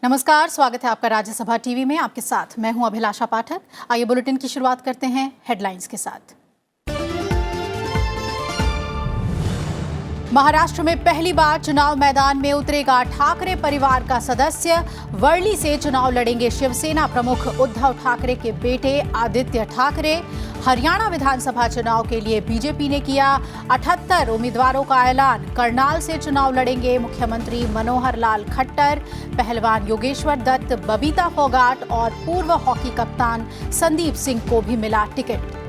नमस्कार, स्वागत है आपका राज्यसभा टीवी में। आपके साथ मैं हूं अभिलाषा पाठक। आइए बुलेटिन की शुरुआत करते हैं हेडलाइंस के साथ। महाराष्ट्र में पहली बार चुनाव मैदान में उतरेगा ठाकरे परिवार का सदस्य। वर्ली से चुनाव लड़ेंगे शिवसेना प्रमुख उद्धव ठाकरे के बेटे आदित्य ठाकरे। हरियाणा विधानसभा चुनाव के लिए बीजेपी ने किया 78 उम्मीदवारों का ऐलान। करनाल से चुनाव लड़ेंगे मुख्यमंत्री मनोहर लाल खट्टर। पहलवान योगेश्वर दत्त, बबीता फोगाट और पूर्व हॉकी कप्तान संदीप सिंह को भी मिला टिकट।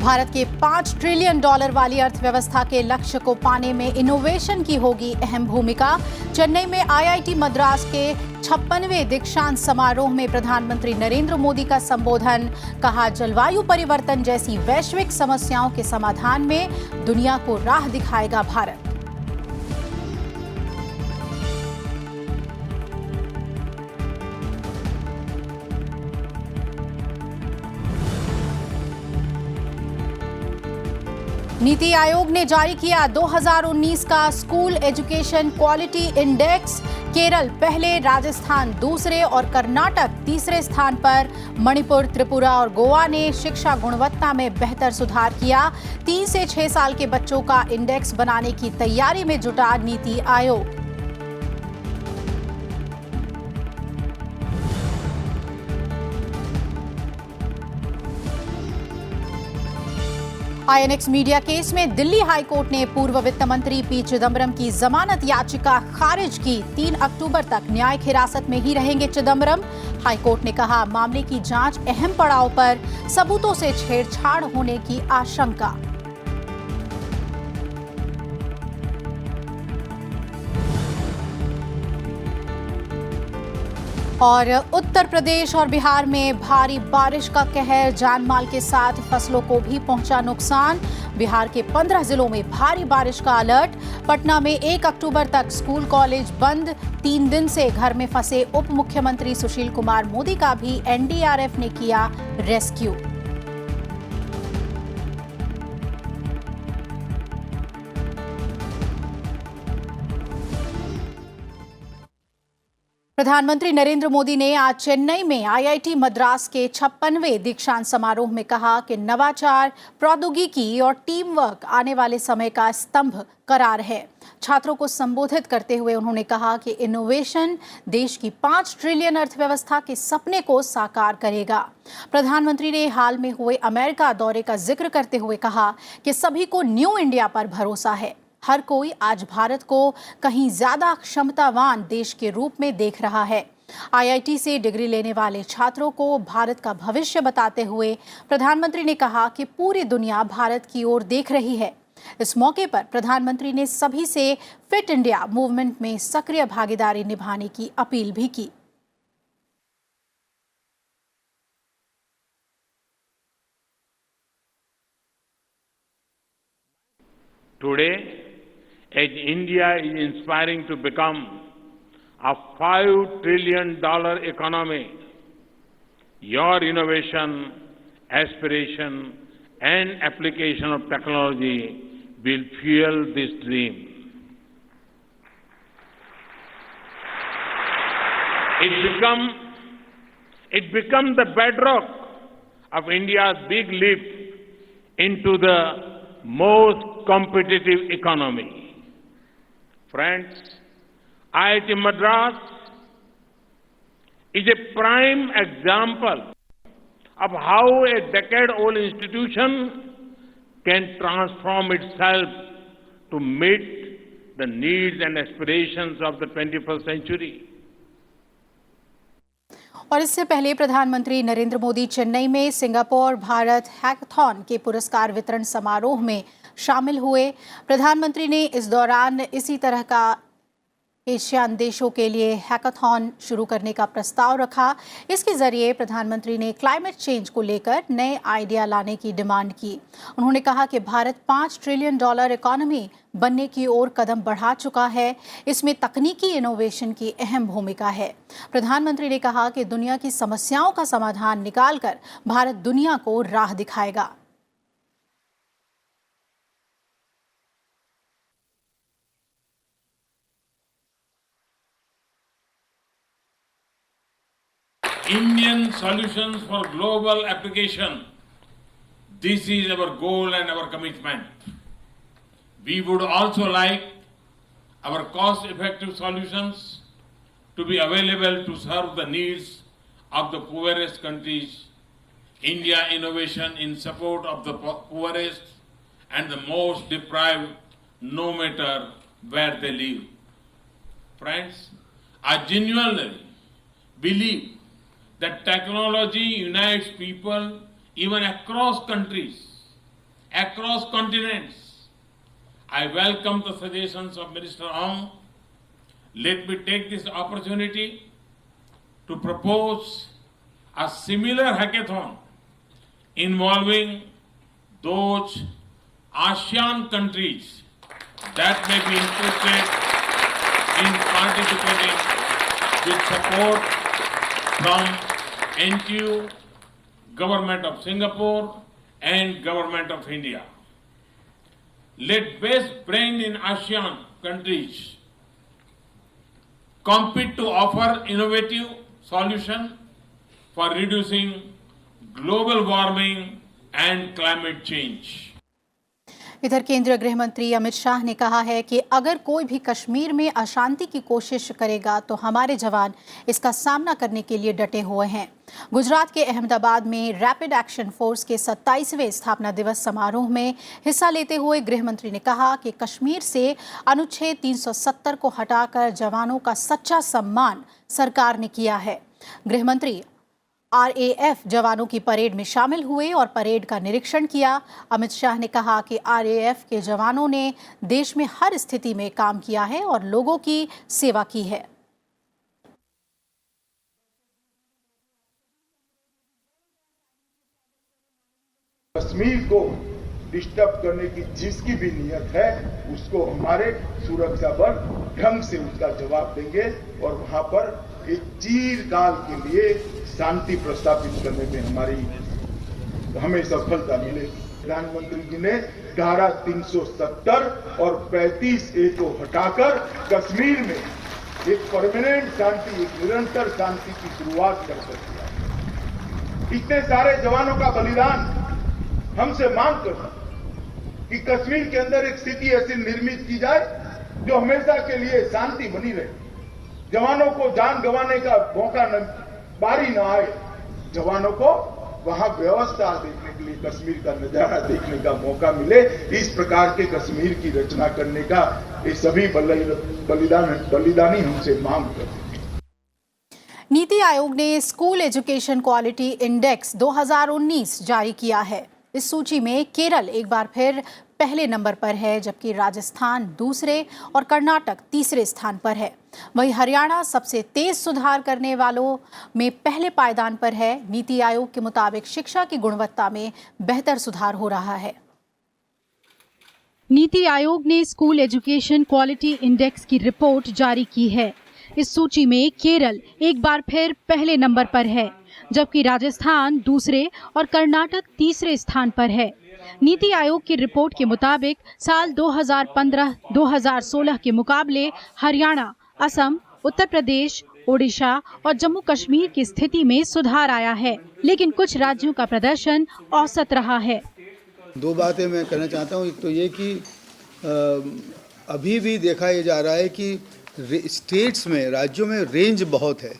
भारत के $5 ट्रिलियन वाली अर्थव्यवस्था के लक्ष्य को पाने में इनोवेशन की होगी अहम भूमिका। चेन्नई में आईआईटी मद्रास के 56वें दीक्षांत समारोह में प्रधानमंत्री नरेंद्र मोदी का संबोधन। कहा, जलवायु परिवर्तन जैसी वैश्विक समस्याओं के समाधान में दुनिया को राह दिखाएगा भारत। नीति आयोग ने जारी किया 2019 का school education quality index. Kerala पहले, राजस्थान दूसरे और कर्नाटक तीसरे स्थान पर। मणिपुर, त्रिपुरा और गोवा ने शिक्षा गुणवत्ता में बेहतर सुधार किया। 3 से 6 साल के बच्चों का इंडेक्स बनाने की तैयारी में जुटा NITI Aayog. INX media case में दिल्ली हाईकोर्ट ने पूर्व वित्त मंत्री पी चिदंबरम की जमानत याचिका खारिज की। 3 अक्टूबर तक न्यायिक हिरासत में ही रहेंगे चिदंबरम। हाईकोर्ट ने कहा, मामले की जांच अहम पड़ाव पर, सबूतों से छेड़छाड़ होने की आशंका। और उत्तर प्रदेश और बिहार में भारी बारिश का कहर, जानमाल के साथ फसलों को भी पहुंचा नुकसान। बिहार के 15 जिलों में भारी बारिश का अलर्ट। पटना में 1 अक्टूबर तक स्कूल कॉलेज बंद। 3 दिन से घर में फंसे उप मुख्यमंत्री सुशील कुमार मोदी का भी एनडीआरएफ ने किया रेस्क्यू। प्रधानमंत्री नरेंद्र मोदी ने आज चेन्नई में आईआईटी मद्रास के 56वें दीक्षांत समारोह में कहा कि नवाचार, प्रौद्योगिकी और टीम वर्क आने वाले समय का स्तंभ करार है। छात्रों को संबोधित करते हुए उन्होंने कहा कि इनोवेशन देश की 5 ट्रिलियन अर्थव्यवस्था के सपने को साकार करेगा। प्रधानमंत्री ने हाल में हुए अमेरिका दौरे का जिक्र करते हुए कहा कि सभी को न्यू इंडिया पर भरोसा है। हर कोई आज भारत को कहीं ज्यादा क्षमतावान देश के रूप में देख रहा है। आईआईटी से डिग्री लेने वाले छात्रों को भारत का भविष्य बताते हुए प्रधानमंत्री ने कहा कि पूरी दुनिया भारत की ओर देख रही है। इस मौके पर प्रधानमंत्री ने सभी से फिट इंडिया मूवमेंट में सक्रिय भागीदारी निभाने की अपील भी की। Today, as India is inspiring to become a $5 trillion economy, your innovation, aspiration, and application of technology will fuel this dream. It become the bedrock of India's big leap into the most competitive economy. Friends, IIT Madras is a prime example of how a decade-old institution can transform itself to meet the needs and aspirations of the 21st century. और इससे पहले प्रधानमंत्री नरेंद्र मोदी चेन्नई में Singapore Bharat hackathon के पुरस्कार वितरण समारोह में शामिल हुए। प्रधानमंत्री ने इस दौरान इसी तरह का एशियान देशों के लिए हैकाथॉन शुरू करने का प्रस्ताव रखा। इसके जरिए प्रधानमंत्री ने क्लाइमेट चेंज को लेकर नए आइडिया लाने की डिमांड की। उन्होंने कहा कि भारत $5 ट्रिलियन इकोनॉमी बनने की ओर कदम बढ़ा चुका है। इसमें तकनीकी इनोवेशन की अहम भूमिका है। प्रधानमंत्री ने कहा कि दुनिया की समस्याओं का समाधान निकालकर भारत दुनिया को राह दिखाएगा। Indian solutions for global application. This is our goal and our commitment. We would also like our cost-effective solutions to be available to serve the needs of the poorest countries. India innovation in support of the poorest and the most deprived, no matter where they live. Friends, I genuinely believe that technology unites people even across countries, across continents. I welcome the suggestions of Minister Ong. Let me take this opportunity to propose a similar hackathon involving those ASEAN countries that may be interested in participating with support from NTU, Government of Singapore and Government of India. Let best brain in ASEAN countries compete to offer innovative solution for reducing global warming and climate change. इधर केंद्रीय गृह मंत्री अमित शाह ने कहा है कि अगर कोई भी कश्मीर में अशांति की कोशिश करेगा तो हमारे जवान इसका सामना करने के लिए डटे हुए हैं। गुजरात के अहमदाबाद में रैपिड एक्शन फोर्स के 27वें स्थापना दिवस समारोह में हिस्सा लेते हुए गृह मंत्री ने कहा कि कश्मीर से अनुच्छेद 370 को हटाकर जवानों का सच्चा सम्मान सरकार ने किया है। गृह मंत्री RAF जवानों की परेड में शामिल हुए और परेड का निरीक्षण किया। अमित शाह ने कहा कि RAF के जवानों ने देश में हर स्थिति में काम किया है और लोगों की सेवा की है। कश्मीर को डिस्टर्ब करने की जिसकी भी नियत है उसको हमारे सुरक्षा बल ढंग से उसका जवाब देंगे और वहां पर एक चिरकाल के लिए शांति प्रस्थापित करने में हमें सफलता मिलेगी। प्रधानमंत्री जी ने धारा 370 और 35A को हटाकर कश्मीर में एक परमानेंट शांति, एक निरंतर शांति की शुरुआत कर सकती है। इतने सारे जवानों का बलिदान हमसे मांग कर कि कश्मीर के अंदर एक स्थिति ऐसी निर्मित की जाए जो हमेशा के लिए शांति बनी रहे, जवानों को जान गंवाने का मौका बारी न आए, जवानों को वहां व्यवस्था देखने के लिए, कश्मीर का नजारा देखने का मौका मिले। इस प्रकार के कश्मीर की रचना करने का ये सभी बलिदानी हमसे मांग करते हैं। नीति आयोग ने स्कूल एजुकेशन क्वालिटी इंडेक्स 2019 जारी किया है। इस सूची में केरल एक बार फिर पहले नंबर पर है, जबकि राजस्थान दूसरे और कर्नाटक तीसरे स्थान पर है। वहीं हरियाणा सबसे तेज सुधार करने वालों में पहले पायदान पर है। नीति आयोग के मुताबिक शिक्षा की गुणवत्ता में बेहतर सुधार हो रहा है। नीति आयोग ने स्कूल एजुकेशन क्वालिटी इंडेक्स की रिपोर्ट जारी की है। इस सूची में केरल एक बार फिर पहले नंबर पर है, जबकि राजस्थान दूसरे और कर्नाटक तीसरे स्थान पर है। नीति आयोग की रिपोर्ट के मुताबिक साल 2015-2016 के मुकाबले हरियाणा, असम, उत्तर प्रदेश, ओडिशा और जम्मू कश्मीर की स्थिति में सुधार आया है, लेकिन कुछ राज्यों का प्रदर्शन औसत रहा है। दो बातें मैं कहना चाहता हूँ। एक तो ये कि अभी भी देखा ये जा रहा है कि स्टेट्स में, राज्यों में रेंज बहुत है।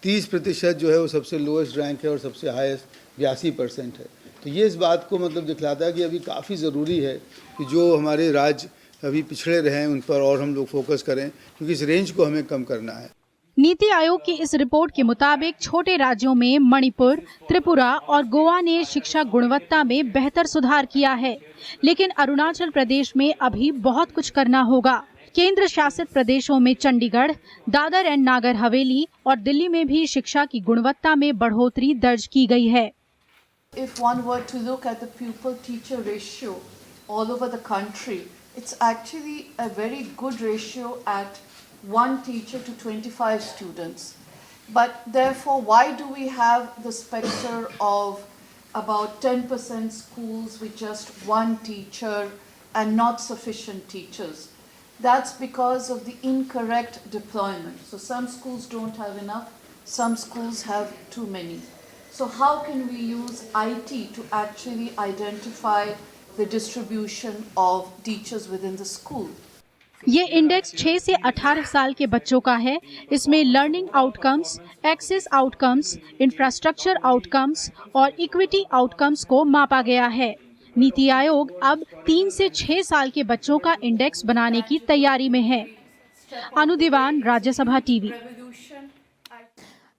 30% जो है वो सबसे लोएस्ट रैंक है और सबसे हाईएस्ट 82% है। तो ये इस बात को मतलब दिखलाता है कि अभी काफ़ी ज़रूरी है कि जो हमारे राज्य अभी पिछड़े रहे हैं उन पर और हम लोग फोकस करें, क्योंकि इस रेंज को हमें कम करना है। नीति आयोग की इस रिपोर्ट के मुताबिक छोटे राज्यों में मणिपुर, त्रिपुरा और गोवा ने शिक्षा गुणवत्ता में बेहतर सुधार किया है, लेकिन अरुणाचल प्रदेश में अभी बहुत कुछ करना होगा। केंद्र शासित प्रदेशों में चंडीगढ़, दादर एंड नागर हवेली और दिल्ली में भी शिक्षा की गुणवत्ता में बढ़ोतरी दर्ज की गई है। If one were to look at the pupil-teacher ratio all over the country, It's actually a very good ratio at 1 teacher to 25 students. But therefore, why do we have the specter of about 10% schools with just 1 teacher and not sufficient teachers? That's because of the incorrect deployment. So some schools don't have enough, some schools have too many. So how can we use IT to actually identify the distribution of teachers within the school? ये index 6 से 18 साल के बच्चों का है। इसमें learning outcomes, access outcomes, infrastructure outcomes और equity outcomes को मापा गया है। नीति आयोग अब 3 से 6 साल के बच्चों का इंडेक्स बनाने की तैयारी में है। अनु दीवान, राज्यसभा टीवी।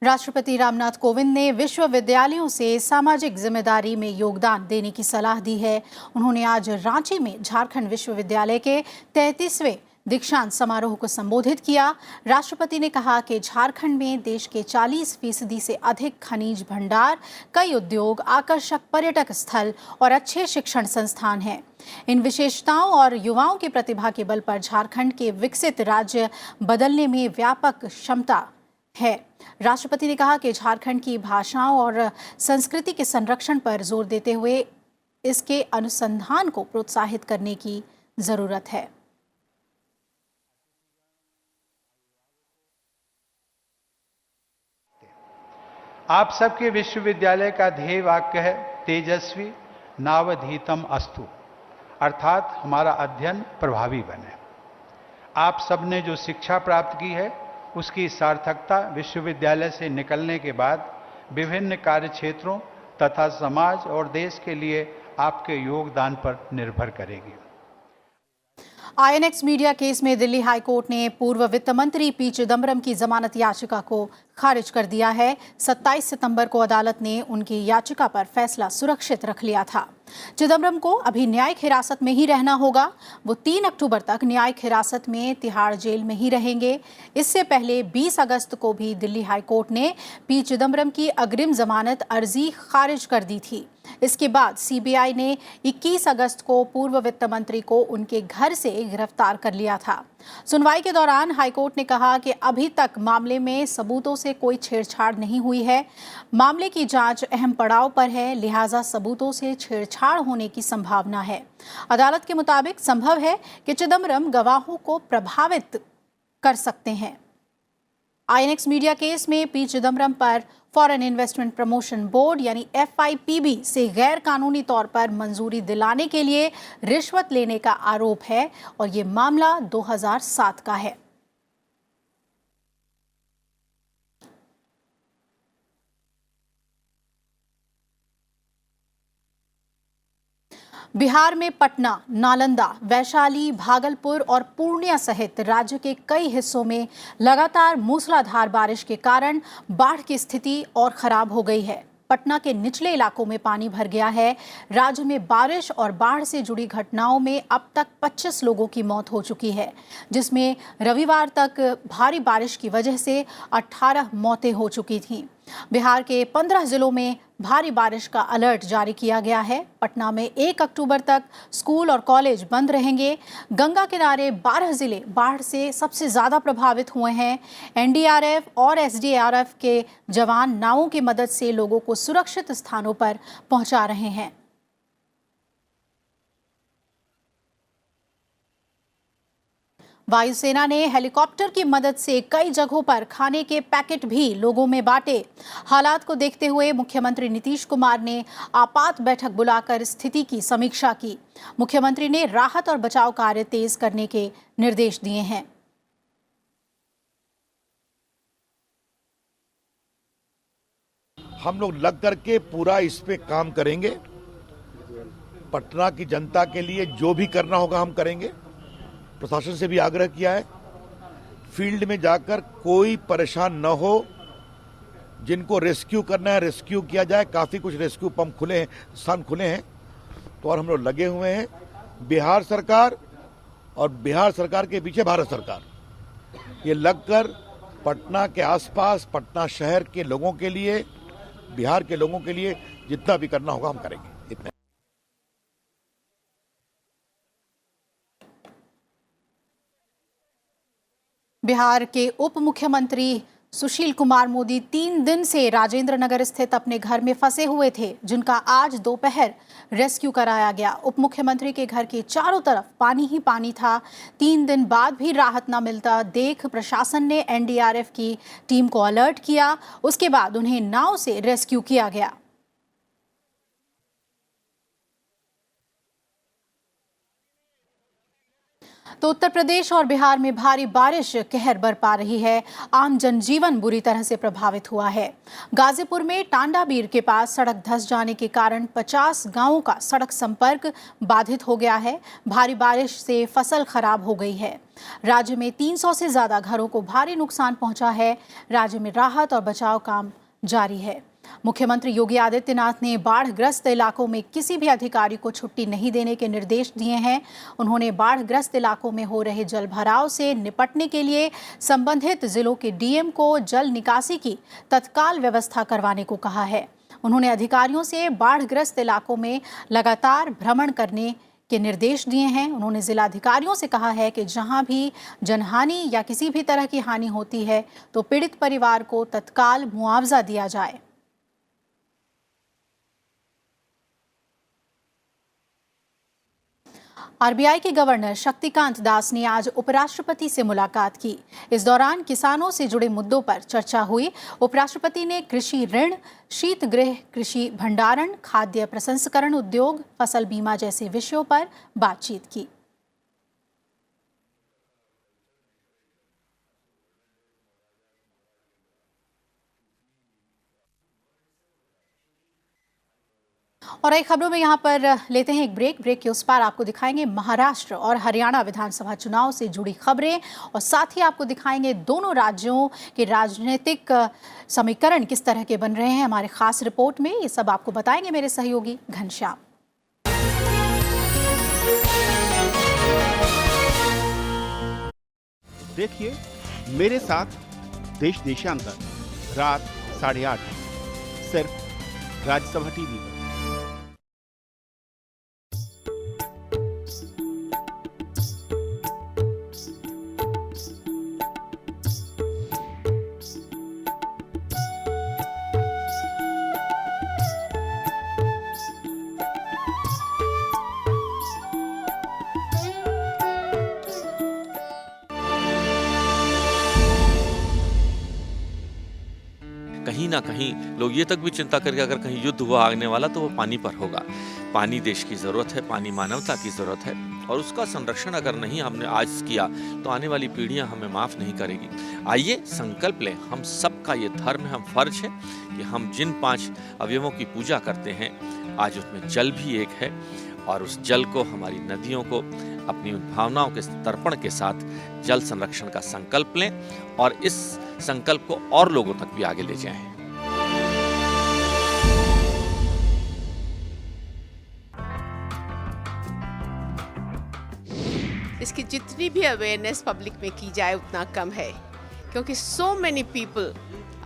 राष्ट्रपति रामनाथ कोविंद ने विश्वविद्यालयों से सामाजिक जिम्मेदारी में योगदान देने की सलाह दी है। उन्होंने आज रांची में झारखंड विश्वविद्यालय के 33वें दीक्षांत समारोह को संबोधित किया। राष्ट्रपति ने कहा कि झारखंड में देश के 40% से अधिक खनिज भंडार, कई उद्योग, आकर्षक पर्यटक स्थल और अच्छे शिक्षण संस्थान हैं। इन विशेषताओं और युवाओं की प्रतिभा के बल पर झारखंड के विकसित राज्य बदलने में व्यापक क्षमता है। राष्ट्रपति ने कहा कि झारखंड की भाषाओं और संस्कृति के संरक्षण पर जोर देते हुए इसके अनुसंधान को प्रोत्साहित करने की जरूरत है। आप सबके विश्वविद्यालय का ध्येय वाक्य है तेजस्वी नावधीतम अस्तु, अर्थात हमारा अध्ययन प्रभावी बने। आप सबने जो शिक्षा प्राप्त की है उसकी सार्थकता विश्वविद्यालय से निकलने के बाद विभिन्न कार्य क्षेत्रों तथा समाज और देश के लिए आपके योगदान पर निर्भर करेगी। आईएनएक्स मीडिया केस में दिल्ली हाईकोर्ट ने पूर्व वित्त मंत्री पी चिदम्बरम की जमानत याचिका को खारिज कर दिया है। 27 सितंबर को अदालत ने उनकी याचिका पर फैसला सुरक्षित रख लिया था। चिदम्बरम को अभी न्यायिक हिरासत में ही रहना होगा। वो 3 अक्टूबर तक न्यायिक हिरासत में तिहाड़ जेल में ही रहेंगे। इससे पहले 20 अगस्त को भी दिल्ली हाईकोर्ट ने पी चिदम्बरम की अग्रिम जमानत अर्जी खारिज कर दी थी। इसके बाद सीबीआई ने 21 अगस्त को पूर्व वित्त मंत्री को उनके घर से गिरफ्तार कर लिया था। सुनवाई के दौरान हाईकोर्ट ने कहा कि अभी तक मामले में सबूतों से कोई छेड़छाड़ नहीं हुई है। मामले की जांच अहम पड़ाव पर है, लिहाजा सबूतों से छेड़छाड़ होने की संभावना है। अदालत के मुताबिक संभव है कि चिदम्बरम गवाहों को प्रभावित कर सकते हैं। आईएनएक्स मीडिया केस में पी चिदम्बरम पर फॉरेन इन्वेस्टमेंट प्रमोशन बोर्ड यानी FIPB से गैर कानूनी तौर पर मंजूरी दिलाने के लिए रिश्वत लेने का आरोप है और ये मामला 2007 का है। बिहार में पटना, नालंदा, वैशाली, भागलपुर और पूर्णिया सहित राज्य के कई हिस्सों में लगातार मूसलाधार बारिश के कारण बाढ़ की स्थिति और खराब हो गई है। पटना के निचले इलाकों में पानी भर गया है। राज्य में बारिश और बाढ़ से जुड़ी घटनाओं में अब तक 25 लोगों की मौत हो चुकी है, जिसमें रविवार तक भारी बारिश की वजह से 18 मौतें हो चुकी थीं। बिहार के 15 जिलों में भारी बारिश का अलर्ट जारी किया गया है। पटना में 1 अक्टूबर तक स्कूल और कॉलेज बंद रहेंगे। गंगा किनारे 12 जिले बाढ़ से सबसे ज्यादा प्रभावित हुए हैं। एनडीआरएफ और एसडीआरएफ के जवान नावों की मदद से लोगों को सुरक्षित स्थानों पर पहुंचा रहे हैं। वायुसेना ने हेलीकॉप्टर की मदद से कई जगहों पर खाने के पैकेट भी लोगों में बांटे। हालात को देखते हुए मुख्यमंत्री नीतीश कुमार ने आपात बैठक बुलाकर स्थिति की समीक्षा की। मुख्यमंत्री ने राहत और बचाव कार्य तेज करने के निर्देश दिए हैं। हम लोग लग करके पूरा इस पे काम करेंगे। पटना की जनता के लिए जो भी करना होगा हम करेंगे। प्रशासन से भी आग्रह किया है फील्ड में जाकर कोई परेशान न हो, जिनको रेस्क्यू करना है रेस्क्यू किया जाए। काफी कुछ रेस्क्यू पंप खुले हैं, स्थान खुले हैं, तो और हम लोग लगे हुए हैं। बिहार सरकार और बिहार सरकार के पीछे भारत सरकार, ये लगकर पटना के आसपास पटना शहर के लोगों के लिए, बिहार के लोगों के लिए जितना भी करना होगा हम करेंगे। इतना बिहार के उप मुख्यमंत्री सुशील कुमार मोदी 3 दिन से राजेंद्र नगर स्थित अपने घर में फंसे हुए थे, जिनका आज दोपहर रेस्क्यू कराया गया। उप मुख्यमंत्री के घर के चारों तरफ पानी ही पानी था। 3 दिन बाद भी राहत न मिलता देख प्रशासन ने एनडीआरएफ की टीम को अलर्ट किया। उसके बाद उन्हें नाव से रेस्क्यू किया गया। तो उत्तर प्रदेश और बिहार में भारी बारिश कहर बरपा रही है। आम जनजीवन बुरी तरह से प्रभावित हुआ है। गाजीपुर में टांडाबीर के पास सड़क धंस जाने के कारण 50 गांवों का सड़क संपर्क बाधित हो गया है। भारी बारिश से फसल खराब हो गई है। राज्य में 300 से ज्यादा घरों को भारी नुकसान पहुंचा है। राज्य में राहत और बचाव काम जारी है। मुख्यमंत्री योगी आदित्यनाथ ने बाढ़ग्रस्त इलाकों में किसी भी अधिकारी को छुट्टी नहीं देने के निर्देश दिए हैं। उन्होंने बाढ़ग्रस्त इलाकों में हो रहे जलभराव से निपटने के लिए संबंधित जिलों के डीएम को जल निकासी की तत्काल व्यवस्था करवाने को कहा है। उन्होंने अधिकारियों से बाढ़ग्रस्त इलाकों में लगातार भ्रमण करने के निर्देश दिए हैं। उन्होंने जिलाधिकारियों से कहा है कि जहां भी जनहानि या किसी भी तरह की हानि होती है तो पीड़ित परिवार को तत्काल मुआवजा दिया जाए। आरबीआई के गवर्नर शक्तिकांत दास ने आज उपराष्ट्रपति से मुलाकात की। इस दौरान किसानों से जुड़े मुद्दों पर चर्चा हुई। उपराष्ट्रपति ने कृषि ऋण, शीतगृह, कृषि भंडारण, खाद्य प्रसंस्करण उद्योग, फसल बीमा जैसे विषयों पर बातचीत की। और एक खबरों में यहाँ पर लेते हैं एक ब्रेक के उस पार आपको दिखाएंगे महाराष्ट्र और हरियाणा विधानसभा चुनाव से जुड़ी खबरें और साथ ही आपको दिखाएंगे दोनों राज्यों के राजनीतिक समीकरण किस तरह के बन रहे हैं हमारे खास रिपोर्ट में। ये सब आपको बताएंगे मेरे सहयोगी घनश्याम। देखिए मेरे साथ देश देशांतर रात 8:30 सिर्फ राज्यसभा टीवी पर। कहीं ना कहीं लोग ये तक भी चिंता करके अगर कहीं युद्ध हुआ आने वाला तो वो पानी पर होगा। पानी देश की ज़रूरत है, पानी मानवता की ज़रूरत है और उसका संरक्षण अगर नहीं हमने आज किया तो आने वाली पीढ़ियां हमें माफ़ नहीं करेगी। आइए संकल्प लें, हम सबका ये धर्म है, हम फर्ज है कि हम जिन 5 अवयवों की पूजा करते हैं आज उसमें जल भी एक है और उस जल को, हमारी नदियों को अपनी भावनाओं के तर्पण के साथ जल संरक्षण का संकल्प लें और इस संकल्प को और लोगों तक भी आगे ले जाएं। इसकी जितनी भी अवेयरनेस पब्लिक में की जाए उतना कम है, क्योंकि so many people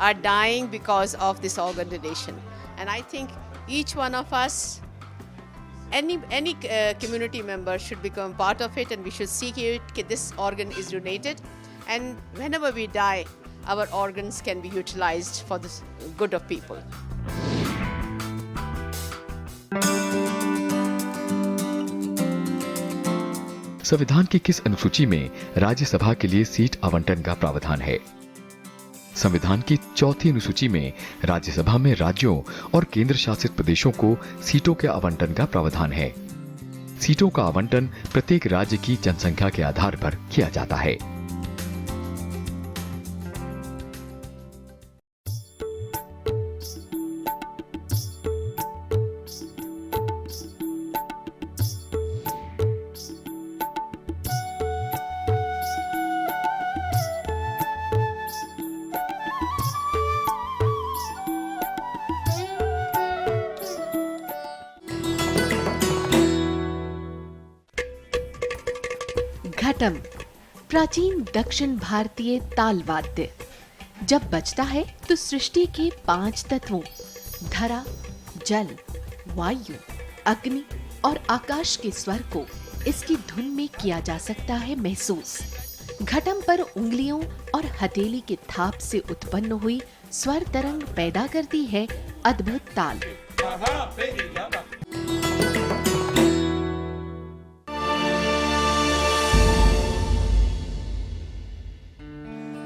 are dying because of this organ donation, and I think each one of us, any community member should become part of it, and we should see that this organ is donated, and whenever we die, our organs can be utilized for the good of people. संविधान की किस अनुसूची में राज्यसभा के लिए seat आवंटन का प्रावधान है? संविधान की 4थी अनुसूची में राज्यसभा में राज्यों और केंद्र शासित प्रदेशों को सीटों के आवंटन का प्रावधान है। सीटों का आवंटन प्रत्येक राज्य की जनसंख्या के आधार पर किया जाता है। घटम प्राचीन दक्षिण भारतीय ताल वाद्य जब बजता है तो सृष्टि के 5 तत्वों धरा, जल, वायु, अग्नि और आकाश के स्वर को इसकी धुन में किया जा सकता है महसूस। घटम पर उंगलियों और हथेली के थाप से उत्पन्न हुई स्वर तरंग पैदा करती है अद्भुत ताल।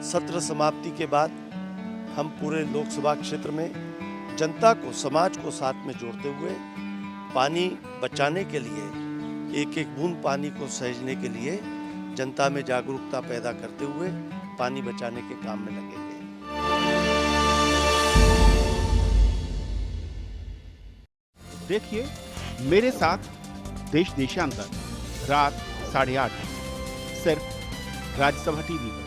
सत्र समाप्ति के बाद हम पूरे लोकसभा क्षेत्र में जनता को, समाज को साथ में जोड़ते हुए पानी बचाने के लिए, एक एक बूंद पानी को सहेजने के लिए जनता में जागरूकता पैदा करते हुए पानी बचाने के काम में लगेंगे। देखिए मेरे साथ देश देशांतर रात 8:30 सिर्फ राज्यसभा टीवी पर।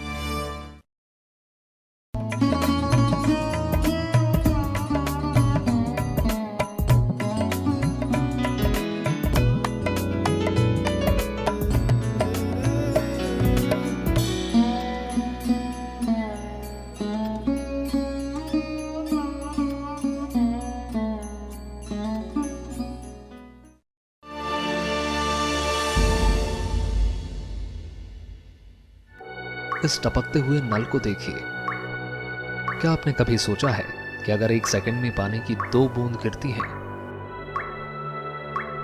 इस टपकते हुए नल को देखिए। क्या आपने कभी सोचा है कि अगर 1 सेकंड में पानी की 2 बूंद गिरती हैं,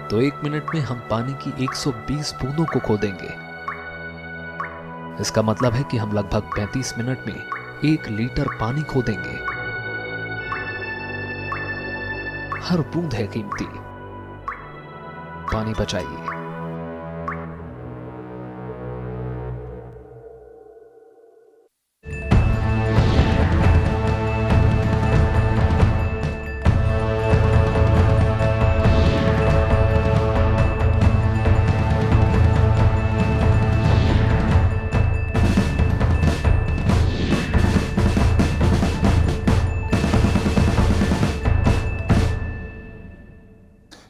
तो 1 मिनट में हम पानी की 120 बूंदों को खो देंगे। इसका मतलब है कि हम लगभग 35 मिनट में 1 लीटर पानी खो देंगे। हर बूंद है कीमती। पानी बचाइए।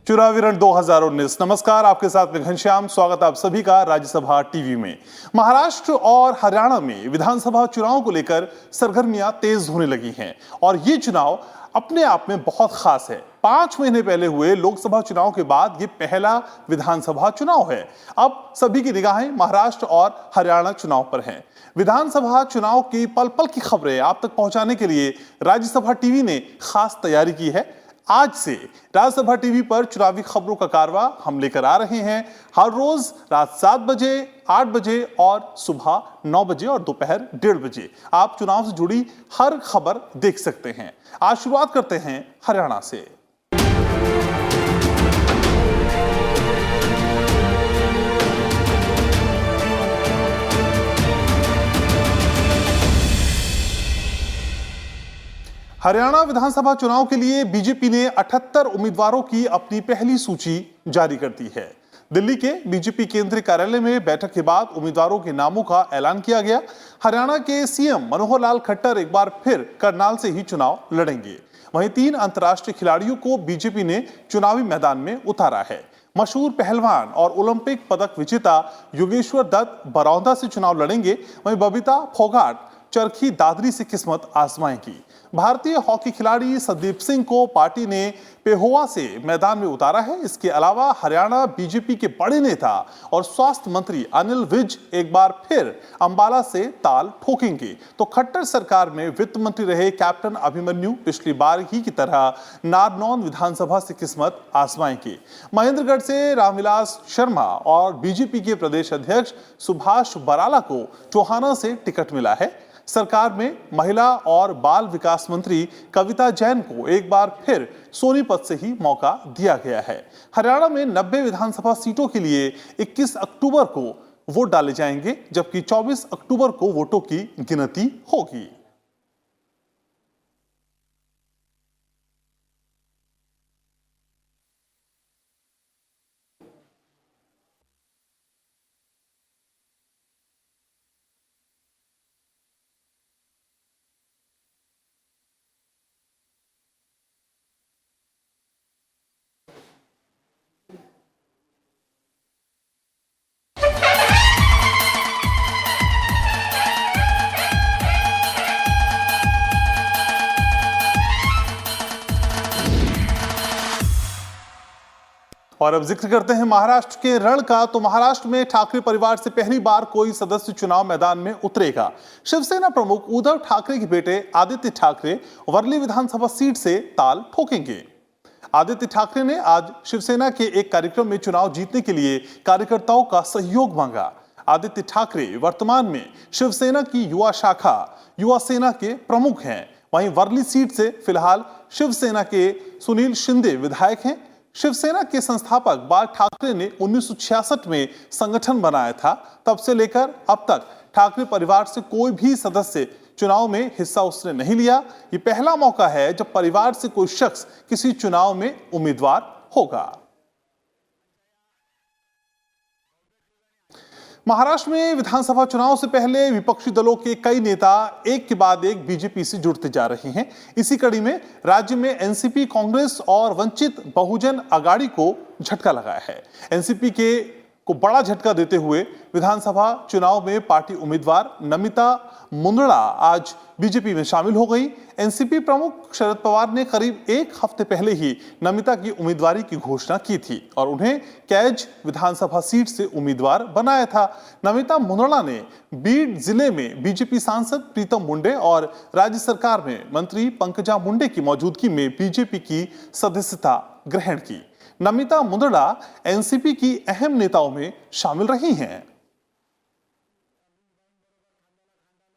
चुनावी रण 2019। नमस्कार, आपके साथ में घनश्याम। स्वागत आप सभी का राज्यसभा टीवी में। महाराष्ट्र और हरियाणा में विधानसभा चुनाव को लेकर सरगर्मियां तेज होने लगी हैं और ये चुनाव अपने आप में बहुत खास है। 5 महीने पहले हुए लोकसभा चुनाव के बाद ये पहला विधानसभा चुनाव है। अब सभी की निगाहें महाराष्ट्र और हरियाणा चुनाव पर हैं। विधानसभा चुनाव की पल पल की खबरें आप तक पहुंचाने के लिए राज्यसभा टीवी ने खास तैयारी की है। आज से राज्यसभा टीवी पर चुनावी खबरों का कारवा हम लेकर आ रहे हैं हर रोज रात 7 बजे, 8 बजे और सुबह 9 बजे और दोपहर 1:30 बजे आप चुनाव से जुड़ी हर खबर देख सकते हैं। आज शुरुआत करते हैं हरियाणा से। हरियाणा विधानसभा चुनाव के लिए बीजेपी ने 78 उम्मीदवारों की अपनी पहली सूची जारी कर दी है। दिल्ली के बीजेपी केंद्रीय कार्यालय में बैठक के बाद उम्मीदवारों के नामों का ऐलान किया गया। हरियाणा के सीएम मनोहर लाल खट्टर एक बार फिर करनाल से ही चुनाव लड़ेंगे। वहीं 3 अंतर्राष्ट्रीय खिलाड़ियों को बीजेपी ने चुनावी मैदान में उतारा है। मशहूर पहलवान और ओलंपिक पदक विजेता योगेश्वर दत्त बरौदा से चुनाव लड़ेंगे। वहीं बबीता फोगाट चरखी दादरी से किस्मत आजमाएंगी। भारतीय हॉकी खिलाड़ी संदीप सिंह को पार्टी ने पेहोवा से मैदान में उतारा है। इसके अलावा हरियाणा बीजेपी के बड़े नेता और स्वास्थ्य मंत्री अनिल विज एक बार फिर अंबाला से ताल ठोकेंगे। तो खट्टर सरकार में वित्त मंत्री रहे कैप्टन अभिमन्यु पिछली बार ही की तरह नारनौंद विधानसभा से किस्मत आजमाएंगे। महेंद्रगढ़ से रामविलास शर्मा और बीजेपी के प्रदेश अध्यक्ष सुभाष बराला को टोहाना से टिकट मिला है। सरकार में महिला और बाल विकास मंत्री कविता जैन को एक बार फिर सोनीपत से ही मौका दिया गया है। हरियाणा में 90 विधानसभा सीटों के लिए 21 अक्टूबर को वोट डाले जाएंगे, जबकि 24 अक्टूबर को वोटों की गिनती होगी। और अब जिक्र करते हैं महाराष्ट्र के रण का। तो महाराष्ट्र में ठाकरे परिवार से पहली बार कोई सदस्य चुनाव मैदान में उतरेगा। शिवसेना प्रमुख उद्धव ठाकरे के बेटे आदित्य ठाकरे वर्ली विधानसभा सीट से ताल ठोकेंगे। आदित्य ठाकरे ने आज शिवसेना के एक कार्यक्रम में चुनाव जीतने के लिए कार्यकर्ताओं का सहयोग मांगा। आदित्य ठाकरे वर्तमान में शिवसेना की युवा शाखा युवा सेना के प्रमुख हैं। वहीं वर्ली सीट से फिलहाल शिवसेना के सुनील शिंदे विधायक हैं। शिवसेना के संस्थापक बाल ठाकरे ने 1966 में संगठन बनाया था। तब से लेकर अब तक ठाकरे परिवार से कोई भी सदस्य चुनाव में हिस्सा उसने नहीं लिया। ये पहला मौका है जब परिवार से कोई शख्स किसी चुनाव में उम्मीदवार होगा। महाराष्ट्र में विधानसभा चुनाव से पहले विपक्षी दलों के कई नेता एक के बाद एक बीजेपी से जुड़ते जा रहे हैं। इसी कड़ी में राज्य में एनसीपी, कांग्रेस और वंचित बहुजन अघाड़ी को झटका लगाया है। एनसीपी को बड़ा झटका देते हुए विधानसभा चुनाव में पार्टी उम्मीदवार नमिता मुंदड़ा आज बीजेपी में शामिल हो गई। एनसीपी प्रमुख शरद पवार ने करीब एक हफ्ते पहले ही नमिता की उम्मीदवारी की घोषणा की थी और उन्हें कैज विधानसभा सीट से उम्मीदवार बनाया था। नमिता मुंदड़ा ने बीड जिले में बीजेपी सांसद प्रीतम मुंडे और राज्य सरकार में मंत्री पंकजा मुंडे की मौजूदगी में बीजेपी की सदस्यता ग्रहण की। नमिता मुंदड़ा एनसीपी की अहम नेताओं में शामिल रही हैं।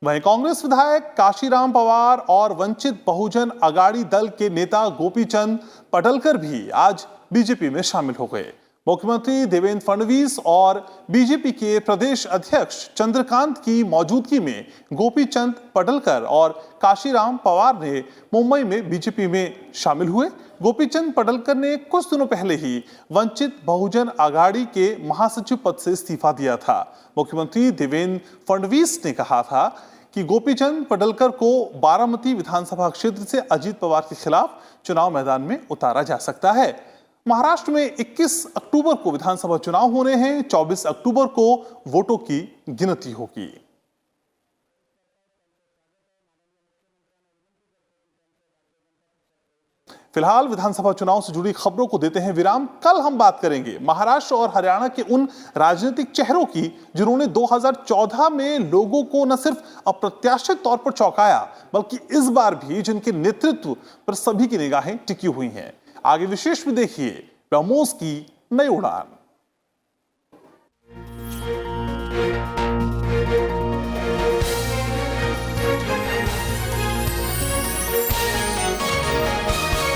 वहीं कांग्रेस विधायक काशीराम पवार और वंचित बहुजन अघाड़ी दल के नेता गोपीचंद पडलकर भी आज बीजेपी में शामिल हो गए। मुख्यमंत्री देवेंद्र फडणवीस और बीजेपी के प्रदेश अध्यक्ष चंद्रकांत की मौजूदगी में गोपीचंद पडलकर और काशीराम पवार ने मुंबई में बीजेपी में शामिल हुए। गोपीचंद पडलकर ने कुछ दिनों पहले ही वंचित बहुजन अघाड़ी के महासचिव पद से इस्तीफा दिया था। मुख्यमंत्री देवेंद्र फडणवीस ने कहा था कि गोपीचंद पडलकर को बारामती विधानसभा क्षेत्र से अजीत पवार के खिलाफ चुनाव मैदान में उतारा जा सकता है। महाराष्ट्र में 21 अक्टूबर को विधानसभा चुनाव होने हैं। 24 अक्टूबर को वोटों की गिनती होगी। फिलहाल विधानसभा चुनाव से जुड़ी खबरों को देते हैं विराम। कल हम बात करेंगे महाराष्ट्र और हरियाणा के उन राजनीतिक चेहरों की जिन्होंने 2014 में लोगों को न सिर्फ अप्रत्याशित तौर पर चौंकाया बल्कि इस बार भी जिनके नेतृत्व पर सभी की निगाहें टिकी हुई हैं। आगे विशेष में देखिए ब्रह्मोस की नई उड़ान।